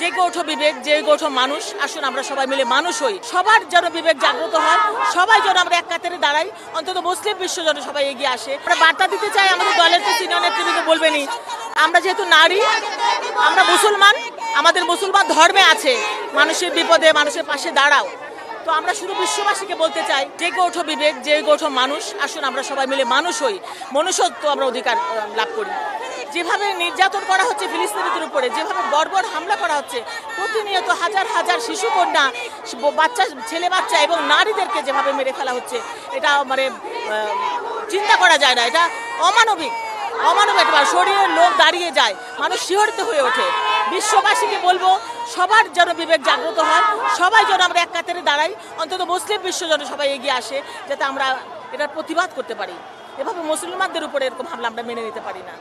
জেগে ওঠো বিবেক, জেগে ওঠো মানুষ। আসুন আমরা সবাই মিলে মানুষ হই, সবার যেন বিবেক জাগ্রত হয়, সবাই যেন আমরা এক কাতারে দাঁড়াই, অন্তত মুসলিম বিশ্ব যেন সবাই এগিয়ে আসে। আমরা বার্তা দিতে চাই, আমাদের দলের তো সিনিয়র নেতৃবৃন্দ বলবেনই, আমরা যেহেতু নারী, আমরা মুসলমান, আমাদের মুসলমান ধর্মে আছে মানুষের বিপদে মানুষের পাশে দাঁড়াও। তো আমরা শুধু বিশ্ববাসীকে বলতে চাই, জেগে ওঠো বিবেক, জেগে ওঠো মানুষ। আসুন আমরা সবাই মিলে মানুষ হই, মনুষ্যত্ব আমরা অধিকার লাভ করি। যেভাবে নির্যাতন করা হচ্ছে ফিলিস্তিনিদের উপরে, যেভাবে বর্বর হামলা করা হচ্ছে, প্রতিনিয়ত হাজার হাজার শিশু কন্যা, বাচ্চা, ছেলে বাচ্চা এবং নারীদেরকে যেভাবে মেরে ফেলা হচ্ছে, এটা মানে চিন্তা করা যায় না। এটা অমানবিক, অমানবিক। শরীরের লোক দাঁড়িয়ে যায়, মানুষ শিহরিত হয়ে ওঠে। বিশ্ববাসীকে বলবো, সবার যেন বিবেক জাগ্রত হয়, সবাই যেন আমরা এক কাতারে দাঁড়াই, অন্তত মুসলিম বিশ্ব যেন সবাই এগিয়ে আসে, যাতে আমরা এটার প্রতিবাদ করতে পারি। এভাবে মুসলমানদের উপরে এরকম হামলা আমরা মেনে নিতে পারি না।